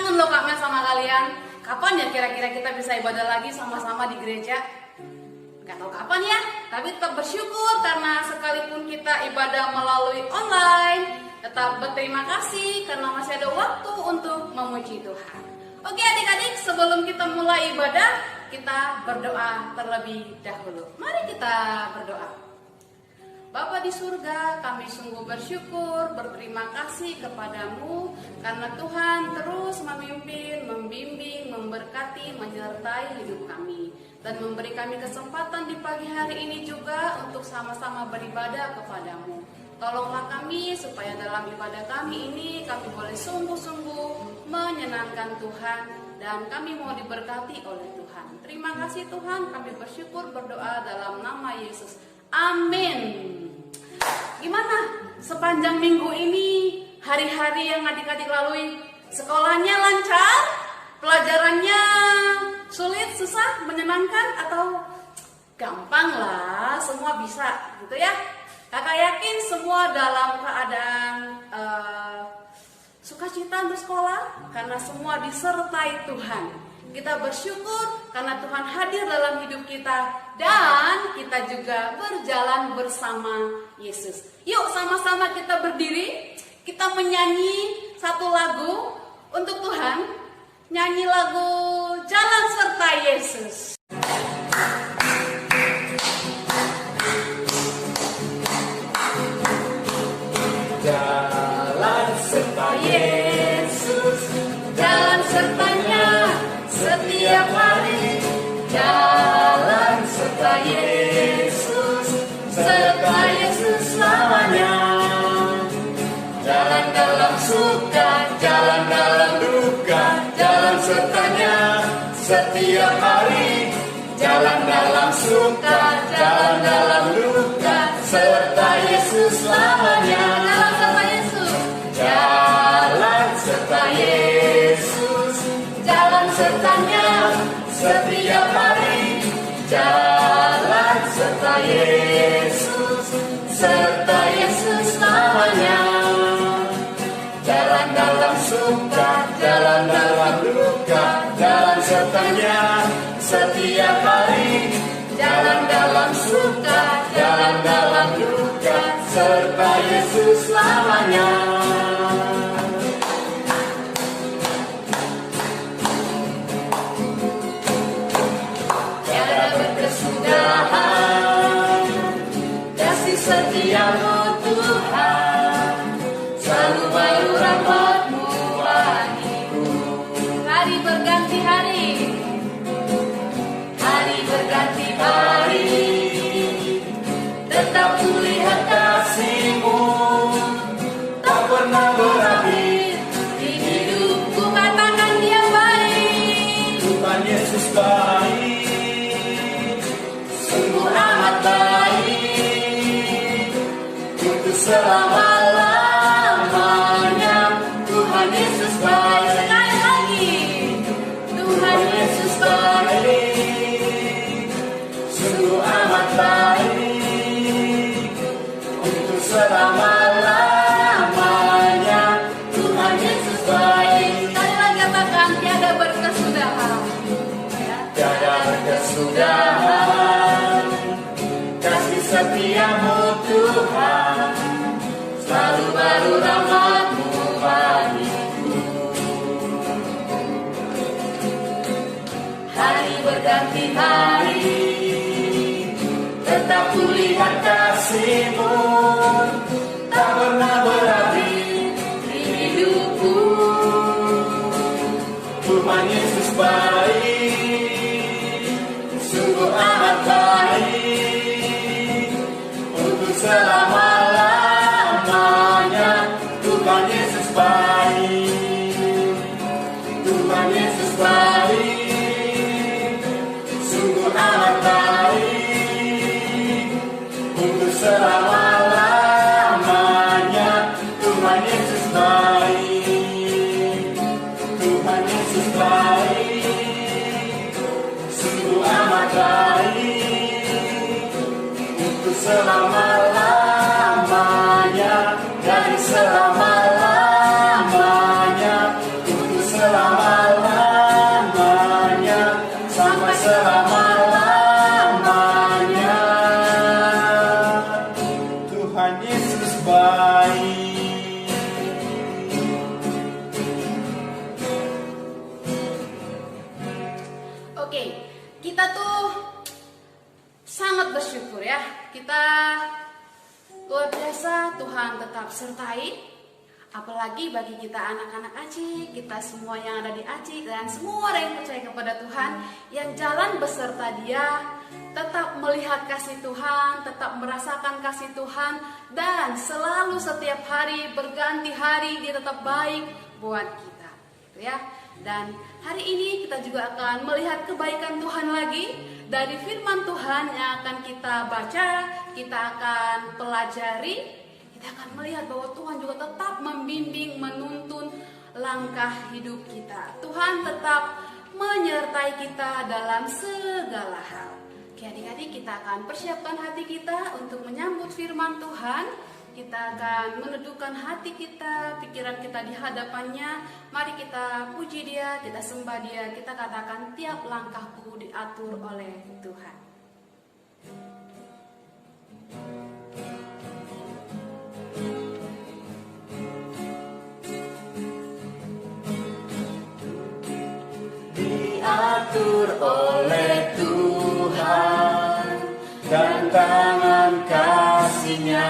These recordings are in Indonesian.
kangen loh Kak Mel sama kalian. Kapan ya kira-kira kita bisa ibadah lagi sama-sama di gereja? Gak tahu kapan ya, tapi tetap bersyukur karena sekalipun kita ibadah melalui online, tetap berterima kasih karena masih ada waktu untuk memuji Tuhan. Oke adik-adik, sebelum kita mulai ibadah, kita berdoa terlebih dahulu. Mari kita berdoa. Bapa di surga, kami sungguh bersyukur, berterima kasih kepadamu karena Tuhan terus memimpin, membimbing, memberkati, menyertai hidup kami dan memberi kami kesempatan di pagi hari ini juga untuk sama-sama beribadah kepadamu. Tolonglah kami supaya dalam ibadah kami ini kami boleh sungguh-sungguh menyenangkan Tuhan dan kami mau diberkati oleh Tuhan. Terima kasih Tuhan, kami bersyukur berdoa dalam nama Yesus. Amin. Gimana sepanjang minggu ini hari-hari yang adik-adik lalui? Sekolahnya lancar? Pelajarannya sulit, susah, menyenangkan atau gampang lah, semua bisa gitu ya? Kakak yakin semua dalam keadaan sukacita untuk sekolah karena semua disertai Tuhan. Kita bersyukur karena Tuhan hadir dalam hidup kita dan kita juga berjalan bersama Yesus. Yuk sama-sama kita berdiri, kita menyanyi satu lagu untuk Tuhan. Nyanyi lagu Jalan Serta Yesus. Jalan serta Yesus, jalan sertanya setiap hari. Jalan serta Yesus, serta Yesus selamanya. Jalan dalam suka, jalan dalam duka, jalan sertanya setiap hari. Jalan dalam suka, jalan dalam duka, serta Yesus selamanya. Jalan serta Yesus, jalan sertanya setiap hari. Jalan serta Yesus, serta Yesus namanya. Jalan dalam suka, jalan dalam duka, jalan sertanya setiap hari. Jalan dalam suka, jalan dalam duka, serta Yesus selamanya. Tiada berkesudahan kasih setiamu Tuhan, selalu baru rahmat-Mu bagiku. Hari berganti hari, hari berganti hari, tetap kulihat kasih-Mu, tak pernah berakhir di hidupku. katakan Dia baik. Tuhan Yesus baik, sungguh amat baik, untuk selama-lamanya. Tuhan Yesus baik, Sekali lagi, Tuhan Yesus baik, sungguh amat baik, untuk selama-lamanya. Tuhan Yesus baik, sekali lagi katakan tiada berkesudahan. tiada berkesudahan kasih setiamu Tuhan, selalu baru rahmat-Mu bagiku. Hari berganti hari, tetap kulihat kasih-Mu, tak pernah berakhir di hidupku. Tuhan Yesus baik, sungguh amat baik, untuk selama-lamanya. Tuhan Yesus baik, Tuhan Yesus baik, sungguh amat baik, untuk selama-lamanya. Tuhan Yesus baik, Tuhan Yesus baik, sungguh amat baik, untuk selama-lamanya, dari selama-lamanya, untuk selama Oke, kita tuh sangat bersyukur ya. Kita luar biasa, Tuhan tetap sertai. Apalagi bagi kita anak-anak ACIK, kita semua yang ada di ACIK, dan semua orang yang percaya kepada Tuhan, yang jalan beserta Dia, tetap melihat kasih Tuhan, tetap merasakan kasih Tuhan, dan selalu setiap hari berganti hari Dia tetap baik buat kita, gitu ya. Dan hari ini kita juga akan melihat kebaikan Tuhan lagi dari firman Tuhan yang akan kita baca, kita akan pelajari. Kita akan melihat bahwa Tuhan juga tetap membimbing, menuntun langkah hidup kita. Tuhan tetap menyertai kita dalam segala hal. Oke, adik-adik, kita akan persiapkan hati kita untuk menyambut firman Tuhan. Kita akan menundukkan hati kita, pikiran kita di hadapannya. Mari kita puji Dia, kita sembah Dia, kita katakan tiap langkahku diatur oleh Tuhan. Diatur oleh Tuhan dan tangan kasih-Nya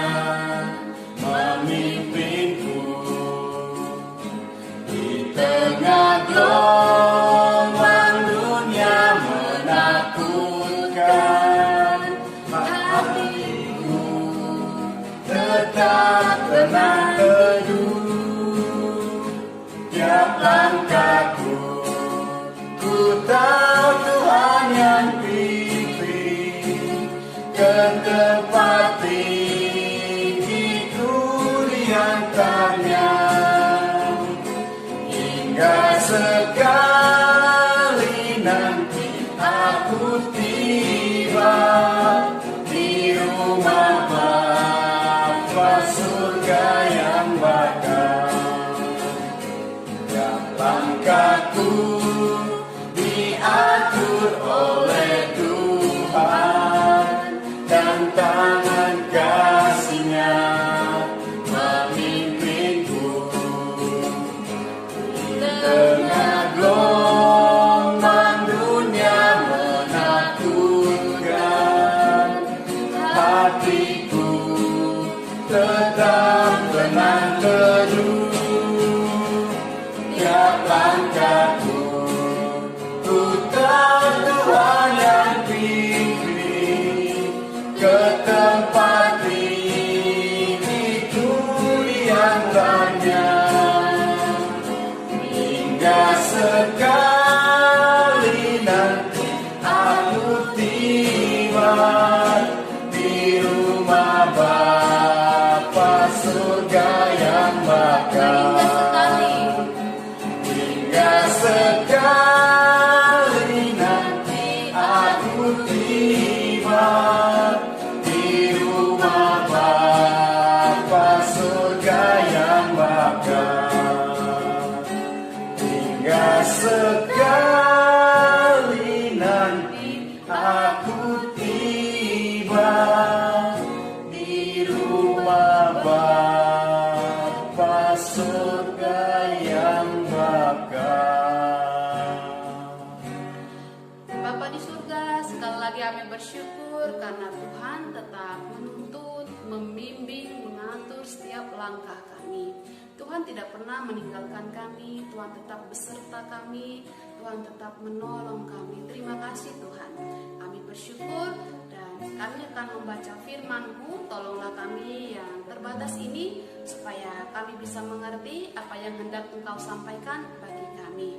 memimpinku di tengah gelombang dunia menakutkan. Hatiku tetap tenang teduh, tiap langkahku ku tahu Tuhan yang pimpin ke tempat tinggi-Ku diantaranya, hingga sekali nanti aku tiba di rumah Bapa surga yang bakal. Dan langkahku diatur oleh Tuhan dan tangan kasih-Nya memimpinku di tengah gelombang dunia menakutkan. Hatiku tetap tenang teduh, tiap langkahku ku tahu Tuhan yang pimpin ke tempat tinggi-Ku diantaranya, hingga sekali nanti aku tiba di rumah Bapa surga yang bakal. Hingga sekali nanti aku tiba di rumah Bapa surga yang bakal. Hingga sekali nanti aku tiba di rumah Bapa surga yang bakal. Bapa di surga, sekali lagi kami bersyukur karena Tuhan tetap menuntun, membimbing, mengatur setiap langkah kami. Tuhan tidak pernah meninggalkan kami, Tuhan tetap beserta kami, Tuhan tetap menolong kami. Terima kasih Tuhan. Kami bersyukur dan kami akan membaca firman-Mu. Tolonglah kami yang terbatas ini supaya kami bisa mengerti apa yang hendak Engkau sampaikan bagi kami.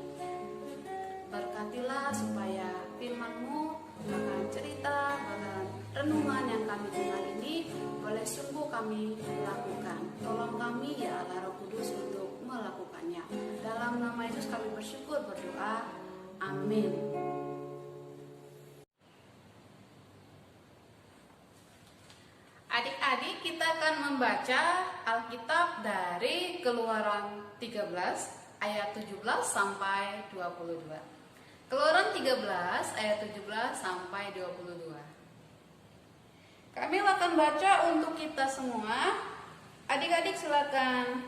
Berkatilah supaya firman-Mu, bahkan cerita, bahkan renungan yang kami dengar ini boleh sungguh kami lakukan. Tolong kami ya Allah Roh Kudus untuk melakukannya. Dalam nama Yesus kami bersyukur berdoa. Amin. Adik-adik, kita akan membaca Alkitab dari Keluaran 13 ayat 17 sampai 22. Keluaran 13 ayat 17 sampai 22. Kami akan baca untuk kita semua. Adik-adik silakan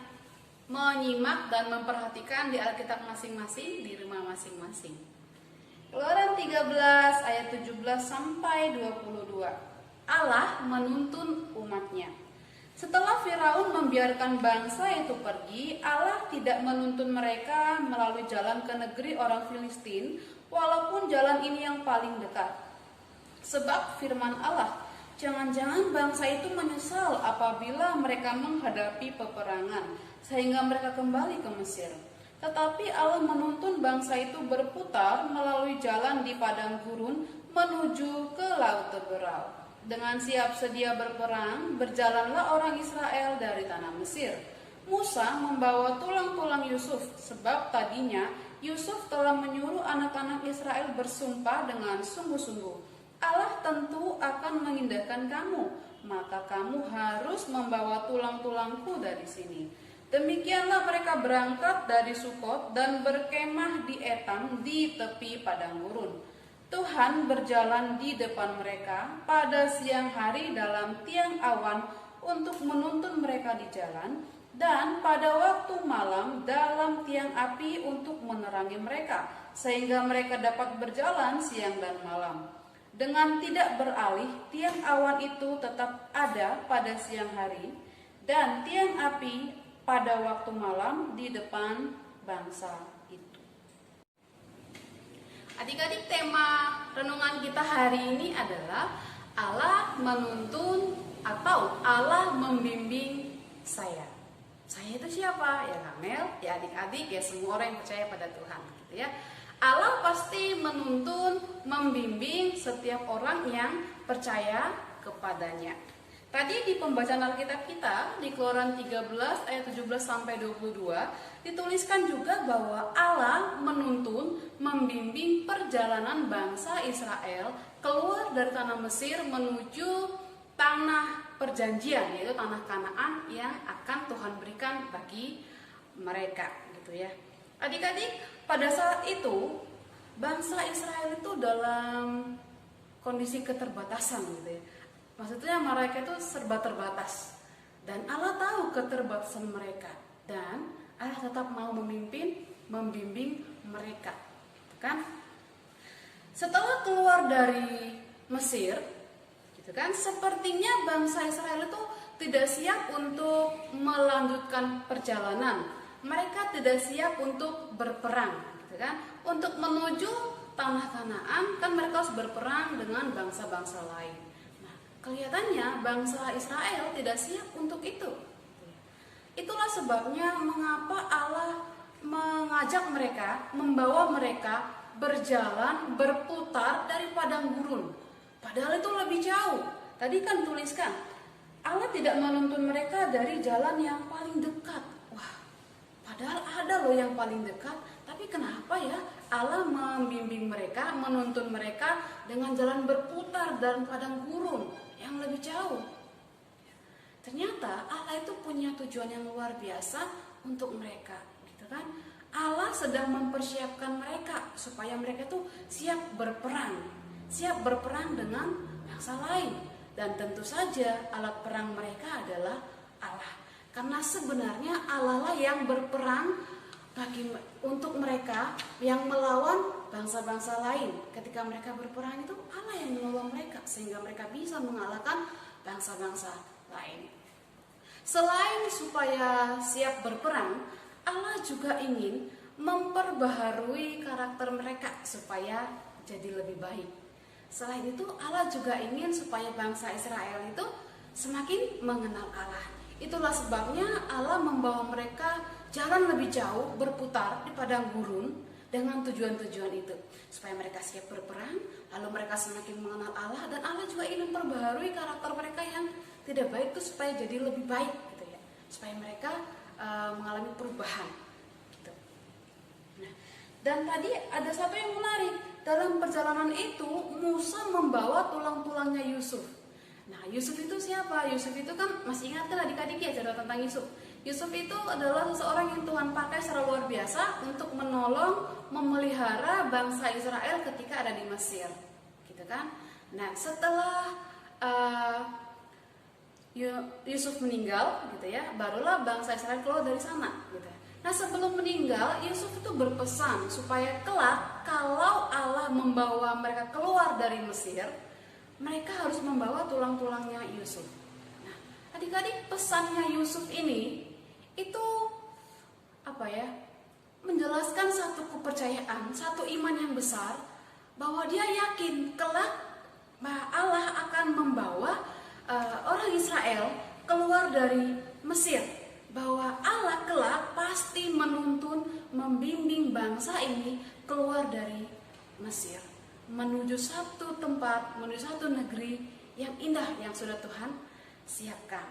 menyimak dan memperhatikan di Alkitab masing-masing, di rumah masing-masing. Keluaran 13 ayat 17 sampai 22. Allah menuntun umatnya. Setelah Firaun membiarkan bangsa itu pergi, Allah tidak menuntun mereka melalui jalan ke negeri orang Filistin, walaupun jalan ini yang paling dekat. Sebab firman Allah, jangan-jangan bangsa itu menyesal apabila mereka menghadapi peperangan, sehingga mereka kembali ke Mesir. Tetapi Allah menuntun bangsa itu berputar melalui jalan di padang gurun menuju ke Laut Teberau. Dengan siap sedia berperang, berjalanlah orang Israel dari tanah Mesir. Musa membawa tulang-tulang Yusuf, sebab tadinya Yusuf telah menyuruh anak-anak Israel bersumpah dengan sungguh-sungguh, Allah tentu akan mengindahkan kamu, maka kamu harus membawa tulang-tulangku dari sini. Demikianlah mereka berangkat dari Sukot dan berkemah di Etam di tepi padang gurun. Tuhan berjalan di depan mereka pada siang hari dalam tiang awan untuk menuntun mereka di jalan, dan pada waktu malam dalam tiang api untuk menerangi mereka, sehingga mereka dapat berjalan siang dan malam. Dengan tidak beralih, tiang awan itu tetap ada pada siang hari, dan tiang api pada waktu malam di depan bangsa itu. Adik-adik, tema renungan kita hari ini adalah Allah menuntun atau Allah membimbing saya. Saya itu siapa? Ya Kamel, ya adik-adik, ya semua orang yang percaya pada Tuhan, gitu ya. Allah pasti menuntun, membimbing setiap orang yang percaya kepadanya. Tadi di pembacaan Alkitab kita di Keluaran 13 ayat 17 sampai 22 dituliskan juga bahwa Allah menuntun, membimbing perjalanan bangsa Israel keluar dari tanah Mesir menuju tanah perjanjian, yaitu tanah Kanaan yang akan Tuhan berikan bagi mereka, gitu ya. Adik-adik, pada saat itu bangsa Israel itu dalam kondisi keterbatasan, gitu ya. Maksudnya mereka itu serba terbatas, dan Allah tahu keterbatasan mereka, dan Allah tetap mau memimpin, membimbing mereka, kan? Setelah keluar dari Mesir, gitu kan? Sepertinya bangsa Israel itu tidak siap untuk melanjutkan perjalanan. Mereka tidak siap untuk berperang, gitu kan? Untuk menuju tanah Kanaan, kan mereka harus berperang dengan bangsa-bangsa lain. Kelihatannya bangsa Israel tidak siap untuk itu. Itulah sebabnya mengapa Allah mengajak mereka, membawa mereka berjalan, berputar dari padang gurun. Padahal itu lebih jauh. Tadi kan tuliskan, Allah tidak menuntun mereka dari jalan yang paling dekat. Wah, padahal ada loh yang paling dekat. Tapi kenapa ya Allah membimbing mereka, menuntun mereka dengan jalan berputar dan padang gurun yang lebih jauh? Ternyata Allah itu punya tujuan yang luar biasa untuk mereka, gitu kan? Allah sedang mempersiapkan mereka supaya mereka tuh siap berperang dengan bangsa lain. Dan tentu saja alat perang mereka adalah Allah. Karena sebenarnya Allah lah yang berperang untuk mereka yang melawan bangsa-bangsa lain. Ketika mereka berperang itu Allah yang menolong mereka sehingga mereka bisa mengalahkan bangsa-bangsa lain. Selain supaya siap berperang, Allah juga ingin memperbaharui karakter mereka supaya jadi lebih baik. Selain itu Allah juga ingin supaya bangsa Israel itu semakin mengenal Allah. Itulah sebabnya Allah membawa mereka jalan lebih jauh, berputar di padang gurun dengan tujuan-tujuan itu, supaya mereka siap berperang, lalu mereka semakin mengenal Allah, dan Allah juga ingin memperbaharui karakter mereka yang tidak baik itu supaya jadi lebih baik, gitu ya, supaya mereka mengalami perubahan, gitu. Nah, dan tadi ada satu yang menarik, dalam perjalanan itu Musa membawa tulang-tulangnya Yusuf. Nah, Yusuf itu siapa? Yusuf itu kan, masih ingat kan adik-adik ya cerita tentang Yusuf? Yusuf itu adalah seseorang yang Tuhan pakai secara luar biasa untuk menolong, memelihara bangsa Israel ketika ada di Mesir, gitu kan? Nah, setelah Yusuf meninggal, gitu ya, barulah bangsa Israel keluar dari sana, gitu. Nah, sebelum meninggal, Yusuf itu berpesan supaya kelak kalau Allah membawa mereka keluar dari Mesir, mereka harus membawa tulang-tulangnya Yusuf. Nah, adik-adik, pesannya Yusuf ini itu apa ya? Menjelaskan satu kepercayaan, satu iman yang besar, bahwa dia yakin kelak Allah akan membawa orang Israel keluar dari Mesir, bahwa Allah kelak pasti menuntun, membimbing bangsa ini keluar dari Mesir, menuju satu tempat, menuju satu negeri yang indah yang sudah Tuhan siapkan,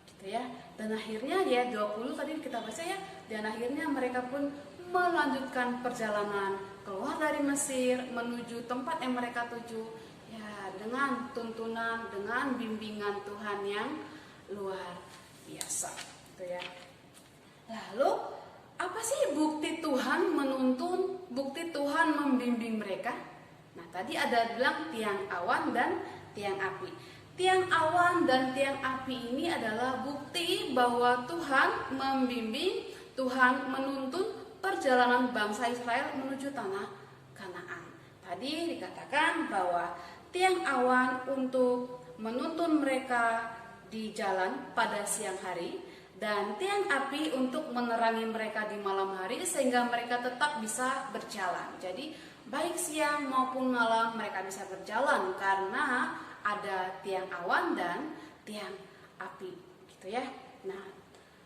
gitu ya. Dan akhirnya ya 20 tadi kita baca ya, dan akhirnya mereka pun melanjutkan perjalanan keluar dari Mesir menuju tempat yang mereka tuju, ya, dengan tuntunan, dengan bimbingan Tuhan yang luar biasa, gitu ya. Lalu apa sih bukti Tuhan menuntun, bukti Tuhan membimbing mereka? Nah, tadi ada bilang tiang awan dan tiang api. Tiang awan dan tiang api ini adalah bukti bahwa Tuhan membimbing, Tuhan menuntun perjalanan bangsa Israel menuju tanah Kanaan. Tadi dikatakan bahwa tiang awan untuk menuntun mereka di jalan pada siang hari, dan tiang api untuk menerangi mereka di malam hari sehingga mereka tetap bisa berjalan. Jadi baik siang maupun malam mereka bisa berjalan karena ada tiang awan dan tiang api, gitu ya. Nah,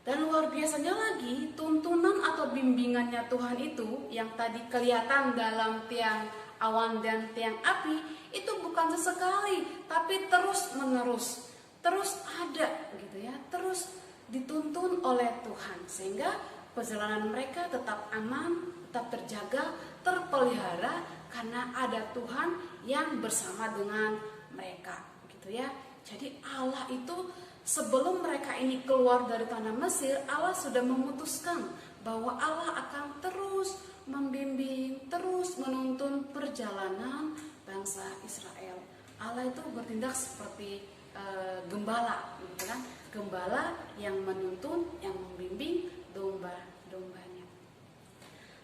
dan luar biasanya lagi, tuntunan atau bimbingannya Tuhan itu yang tadi kelihatan dalam tiang awan dan tiang api itu bukan sesekali, tapi terus menerus, terus ada, gitu ya, terus dituntun oleh Tuhan sehingga perjalanan mereka tetap aman, tetap terjaga, terpelihara karena ada Tuhan yang bersama dengan mereka, gitu ya. Jadi Allah itu sebelum mereka ini keluar dari tanah Mesir, Allah sudah memutuskan bahwa Allah akan terus membimbing, terus menuntun perjalanan bangsa Israel. Allah itu bertindak seperti gembala, gitu kan? Gembala yang menuntun, yang membimbing domba-dombanya.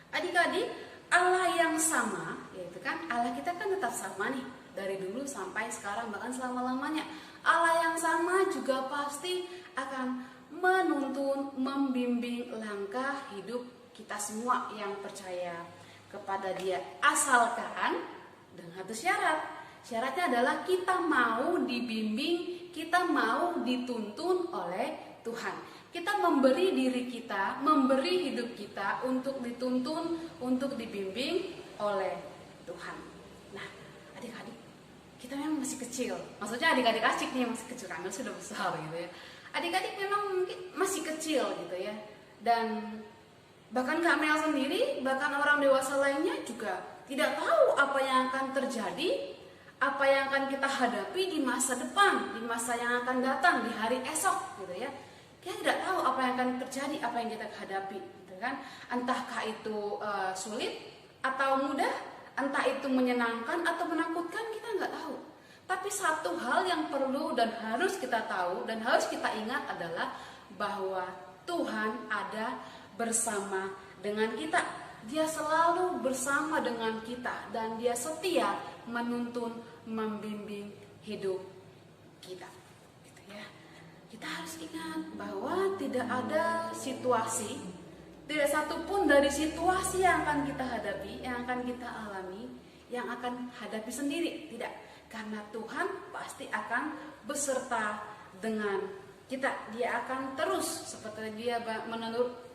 Adik-adik, Allah yang sama, yaitu kan Allah kita kan tetap sama nih dari dulu sampai sekarang bahkan selama-lamanya. Allah yang sama juga pasti akan menuntun, membimbing langkah hidup kita semua yang percaya kepada Dia, asalkan dengan satu syarat. Syaratnya adalah kita mau dibimbing, kita mau dituntun oleh Tuhan. Kita memberi diri kita, memberi hidup kita untuk dituntun, untuk dibimbing oleh Tuhan. Nah, adik-adik, kita memang masih kecil. Maksudnya adik-adik asik nih masih kecil, kami sudah besar gitu ya. Adik-adik memang mungkin masih kecil gitu ya. Dan bahkan Kak Mel sendiri, bahkan orang dewasa lainnya juga tidak tahu apa yang akan terjadi, apa yang akan kita hadapi di masa depan, di masa yang akan datang, di hari esok gitu ya. Kita tidak tahu apa yang akan terjadi, apa yang kita hadapi gitu kan. Entahkah itu sulit atau mudah, entah itu menyenangkan atau menakutkan, kita nggak tahu. Tapi satu hal yang perlu dan harus kita tahu dan harus kita ingat adalah bahwa Tuhan ada bersama dengan kita. Dia selalu bersama dengan kita dan Dia setia menuntun, membimbing hidup kita. Gitu ya. Kita harus ingat bahwa tidak ada situasi, tidak satupun dari situasi yang akan kita hadapi, yang akan kita alami, yang akan hadapi sendiri. Tidak, karena Tuhan pasti akan beserta dengan kita. Dia akan terus seperti Dia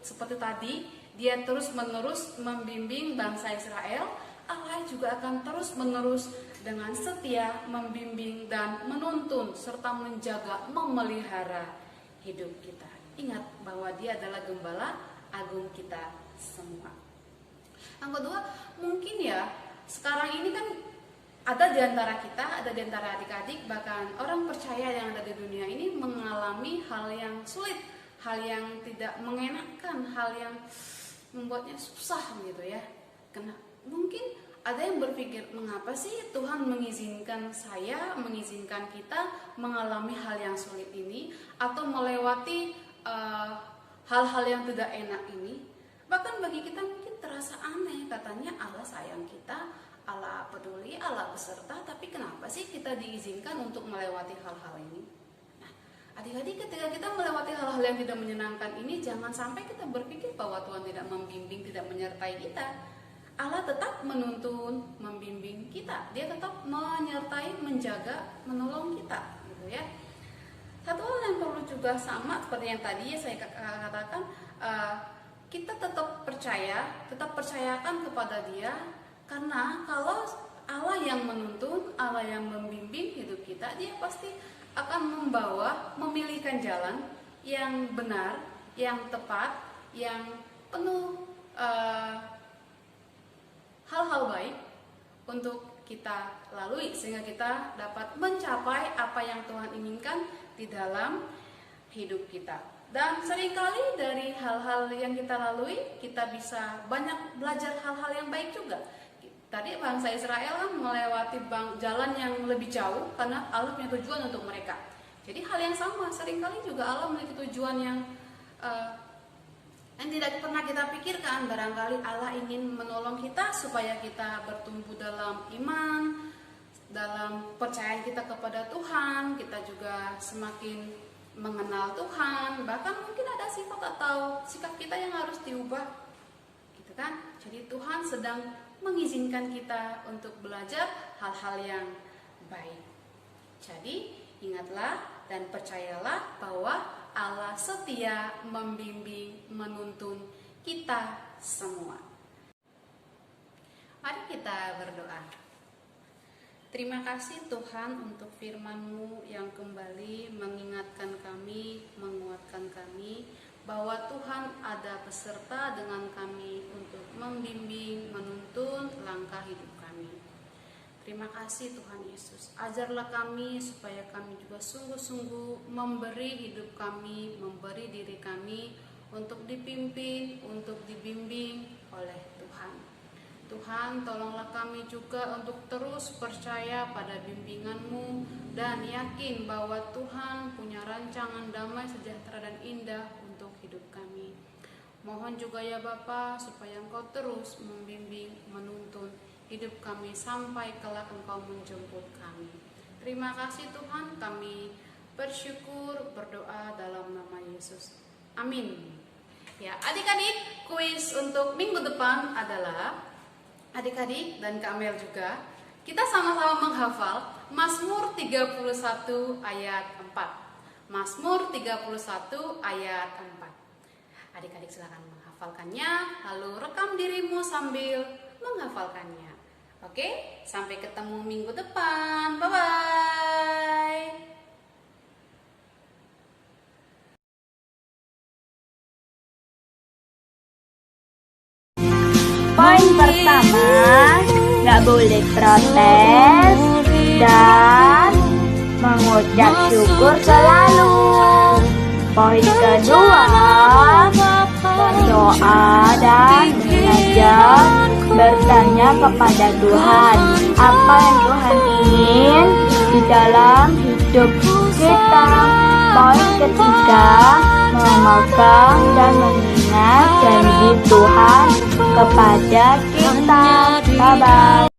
seperti tadi, Dia terus menerus membimbing bangsa Israel. Allah juga akan terus menerus dengan setia membimbing dan menuntun serta menjaga, memelihara hidup kita. Ingat bahwa Dia adalah gembala agung kita semua. Yang kedua, mungkin ya sekarang ini kan ada di antara kita, ada di antara adik-adik, bahkan orang percaya yang ada di dunia ini mengalami hal yang sulit, hal yang tidak mengenakan, hal yang membuatnya susah gitu ya. Karena mungkin ada yang berpikir, mengapa sih Tuhan mengizinkan saya, mengizinkan kita mengalami hal yang sulit ini atau melewati hal-hal yang tidak enak ini. Bahkan bagi kita mungkin terasa aneh, katanya Allah sayang kita, Allah peduli, Allah beserta, tapi kenapa sih kita diizinkan untuk melewati hal-hal ini? Nah, adik-adik, ketika kita melewati hal-hal yang tidak menyenangkan ini, jangan sampai kita berpikir bahwa Tuhan tidak membimbing, tidak menyertai kita. Allah tetap menuntun, membimbing kita. Dia tetap menyertai, menjaga, menolong kita, gitu ya. Satu hal yang perlu juga sama seperti yang tadi saya katakan, kita tetap percayakan kepada Dia, karena kalau Allah yang menuntun, Allah yang membimbing hidup kita, Dia pasti akan memilihkan jalan yang benar, yang tepat, yang penuh hal-hal baik untuk kita lalui, sehingga kita dapat mencapai apa yang Tuhan inginkan di dalam hidup kita. Dan seringkali dari hal-hal yang kita lalui, kita bisa banyak belajar hal-hal yang baik juga. Tadi bangsa Israel kan melewati jalan yang lebih jauh karena Allah punya tujuan untuk mereka. Jadi hal yang sama, seringkali juga Allah memiliki tujuan yang tidak pernah kita pikirkan. Barangkali Allah ingin menolong kita supaya kita bertumbuh dalam iman, dalam percaya kita kepada Tuhan, kita juga semakin mengenal Tuhan. Bahkan mungkin ada sifat atau sikap kita yang harus diubah, gitu kan? Jadi Tuhan sedang mengizinkan kita untuk belajar hal-hal yang baik. Jadi ingatlah dan percayalah bahwa Allah setia membimbing, menuntun kita semua. Mari kita berdoa. Terima kasih Tuhan untuk firman-Mu yang kembali mengingatkan kami, menguatkan kami, bahwa Tuhan ada beserta dengan kami untuk membimbing, menuntun langkah hidup kami. Terima kasih Tuhan Yesus. Ajarlah kami supaya kami juga sungguh-sungguh memberi hidup kami, memberi diri kami untuk dipimpin, untuk dibimbing oleh Tuhan. Tuhan, tolonglah kami juga untuk terus percaya pada bimbingan-Mu dan yakin bahwa Tuhan punya rancangan damai, sejahtera, dan indah untuk hidup kami. Mohon juga ya Bapa, supaya Engkau terus membimbing, menuntun hidup kami sampai kelak Engkau menjemput kami. Terima kasih Tuhan, kami bersyukur, berdoa dalam nama Yesus. Amin. Ya, adik-adik, kuis untuk minggu depan adalah adik-adik dan Kak Mel juga, kita sama-sama menghafal Mazmur 31 ayat 4. Mazmur 31 ayat 4. Adik-adik silakan menghafalkannya, lalu rekam dirimu sambil menghafalkannya. Oke, sampai ketemu minggu depan. Bye-bye. Poin pertama, nggak boleh protes dan mengucap syukur selalu. Poin kedua, berdoa dan belajar bertanya kepada Tuhan apa yang Tuhan ingin di dalam hidup kita. Poin ketiga, memegang dan mengingat janji Tuhan kepada kita. Bye-bye.